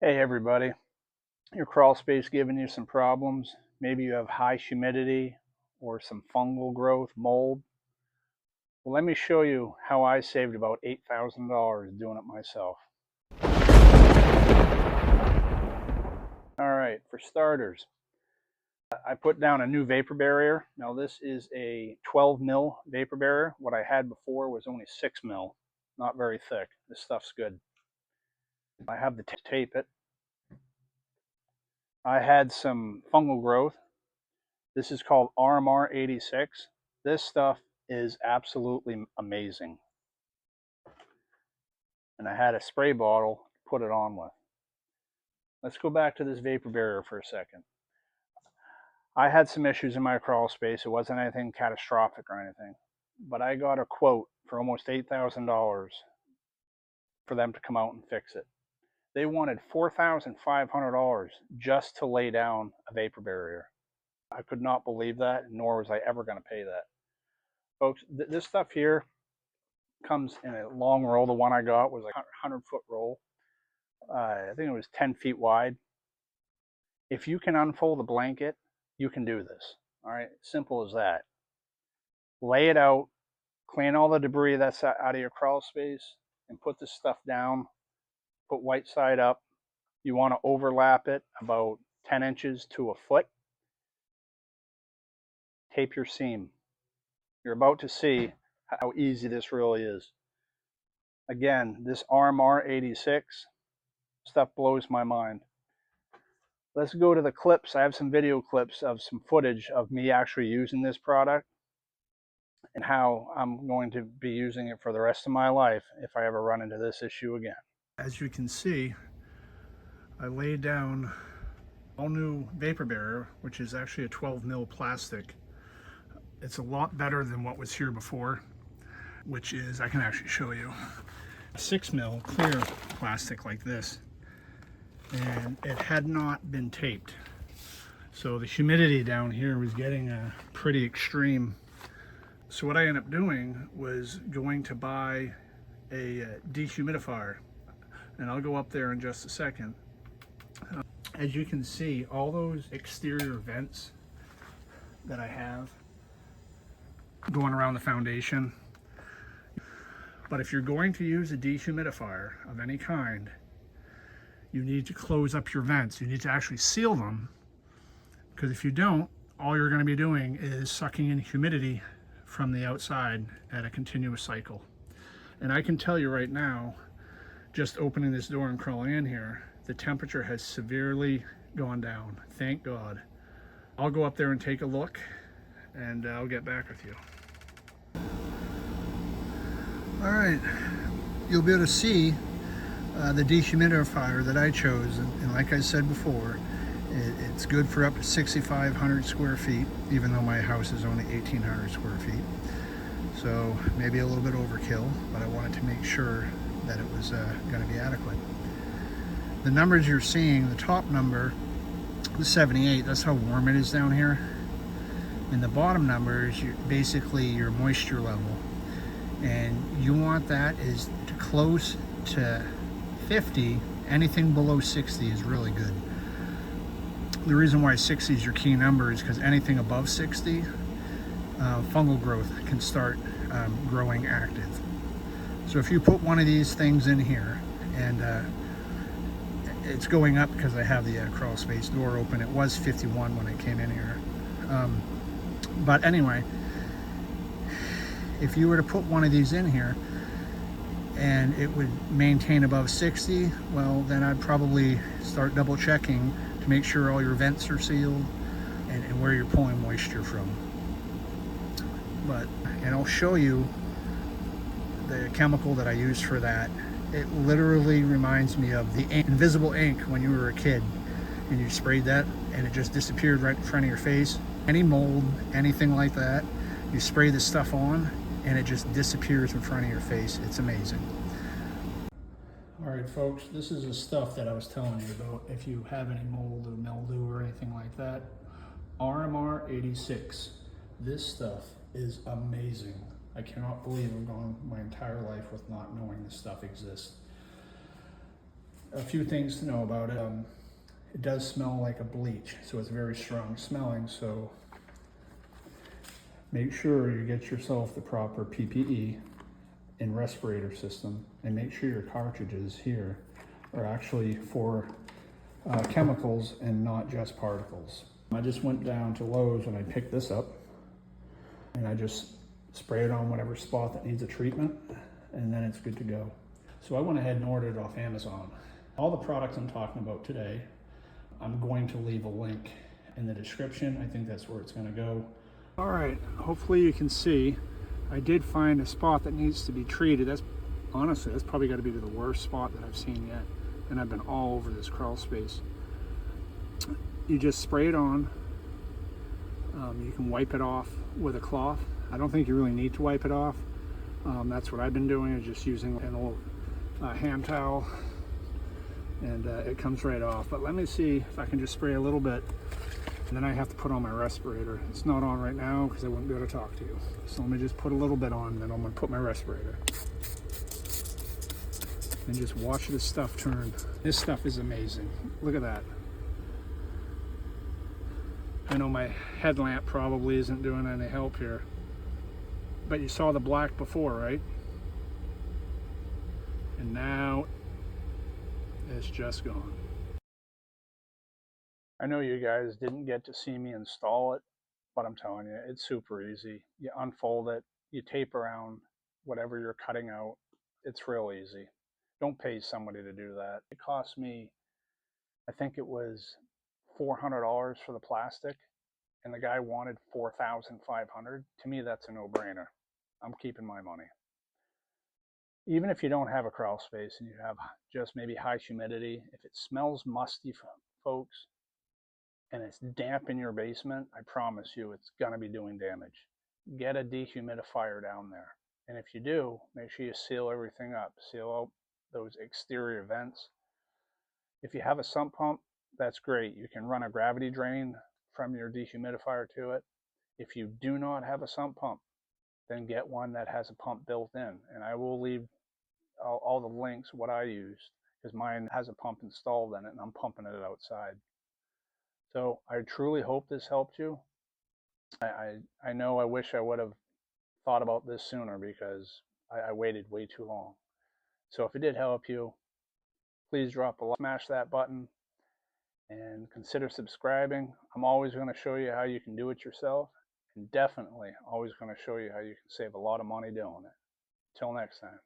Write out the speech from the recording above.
Hey everybody, your crawl space giving you some problems. Maybe you have high humidity or some fungal growth, mold. Well, let me show you how I saved about $8,000 doing it myself. Alright, for starters, I put down a new vapor barrier. Now this is a 12 mil vapor barrier. What I had before was only 6 mil, not very thick. This stuff's good. I have the tape it. I had some fungal growth. This is called RMR-86. This stuff is absolutely amazing. And I had a spray bottle to put it on with. Let's go back to this vapor barrier for a second. I had some issues in my crawl space. It wasn't anything catastrophic or anything. But I got a quote for almost $8,000 for them to come out and fix it. They wanted $4,500 just to lay down a vapor barrier. I could not believe that, nor was I ever going to pay that. Folks, this stuff here comes in a long roll. The one I got was like a 100-foot roll. I think it was 10 feet wide. If you can unfold a blanket, you can do this. All right, simple as that. Lay it out, clean all the debris that's out of your crawl space, and put this stuff down. Put white side up. You want to overlap it about 10 inches to a foot. Tape your seam. You're about to see how easy this really is. Again, this RMR-86 stuff blows my mind. Let's go to the clips. I have some video clips of some footage of me actually using this product and how I'm going to be using it for the rest of my life if I ever run into this issue again. As you can see, I laid down all new vapor barrier, which is actually a 12 mil plastic. It's a lot better than what was here before, which is, I can actually show you, a 6 mil clear plastic like this. And it had not been taped. So the humidity down here was getting pretty extreme. So what I ended up doing was going to buy a dehumidifier. And I'll go up there in just a second. As you can see, all those exterior vents that I have going around the foundation. But if you're going to use a dehumidifier of any kind, you need to close up your vents. You need to actually seal them, because if you don't, all you're going to be doing is sucking in humidity from the outside at a continuous cycle. And I can tell you right now, just opening this door and crawling in here, the temperature has severely gone down. Thank God. I'll go up there and take a look, and I'll get back with you. All right, you'll be able to see the dehumidifier that I chose, and like I said before, it's good for up to 6,500 square feet, even though my house is only 1,800 square feet. So maybe a little bit overkill, but I wanted to make sure that it was going to be adequate. The numbers you're seeing, the top number, the 78, that's how warm it is down here. And the bottom number is basically your moisture level. And you want that is to close to 50. Anything below 60 is really good. The reason why 60 is your key number is because anything above 60, fungal growth can start growing active. So if you put one of these things in here, and it's going up because I have the crawl space door open. It was 51 when I came in here. But anyway, if you were to put one of these in here and it would maintain above 60, well, then I'd probably start double checking to make sure all your vents are sealed and where you're pulling moisture from. And I'll show you the chemical that I use for that. It literally reminds me of the invisible ink when you were a kid and you sprayed that and it just disappeared right in front of your face. Any mold, anything like that, you spray this stuff on and it just disappears in front of your face. It's amazing. All right, folks, this is the stuff that I was telling you about. If you have any mold or mildew or anything like that, RMR-86. This stuff is amazing. I cannot believe I've gone my entire life with not knowing this stuff exists. A few things to know about it. It does smell like a bleach, so it's very strong smelling, so make sure you get yourself the proper PPE and respirator system, and make sure your cartridges here are actually for chemicals and not just particles. I just went down to Lowe's and I picked this up, and I just spray it on whatever spot that needs a treatment, and then it's good to go. So I went ahead and ordered it off Amazon. All the products I'm talking about today, I'm going to leave a link in the description. I think that's where it's going to go. All right, hopefully you can see I did find a spot that needs to be treated. That's honestly, that's probably got to be the worst spot that I've seen yet, and I've been all over this crawl space. You just spray it on. You can wipe it off with a cloth. I don't think you really need to wipe it off. That's what I've been doing, is just using an old hand towel, and it comes right off. But let me see if I can just spray a little bit, and then I have to put on my respirator. It's not on right now because I wouldn't be able to talk to you. So let me just put a little bit on, and then I'm going to put my respirator. And just watch this stuff turn. This stuff is amazing. Look at that. I know my headlamp probably isn't doing any help here, but you saw the black before, right? And now it's just gone. I know you guys didn't get to see me install it, but I'm telling you, it's super easy. You unfold it, you tape around whatever you're cutting out. It's real easy. Don't pay somebody to do that. It cost me, I think it was $400 for the plastic, and the guy wanted $4,500. To me, that's a no-brainer. I'm keeping my money. Even if you don't have a crawl space and you have just maybe high humidity, if it smells musty, folks, and it's damp in your basement, I promise you it's going to be doing damage. Get a dehumidifier down there. And if you do, make sure you seal everything up. Seal out those exterior vents. If you have a sump pump, that's great. You can run a gravity drain from your dehumidifier to it. If you do not have a sump pump, then get one that has a pump built in. And I will leave all the links, what I used, because mine has a pump installed in it and I'm pumping it outside. So I truly hope this helped you. I know I wish I would have thought about this sooner, because I waited way too long. So if it did help you, please drop a like, smash that button, and consider subscribing. I'm always going to show you how you can do it yourself, and definitely always going to show you how you can save a lot of money doing it. Till next time.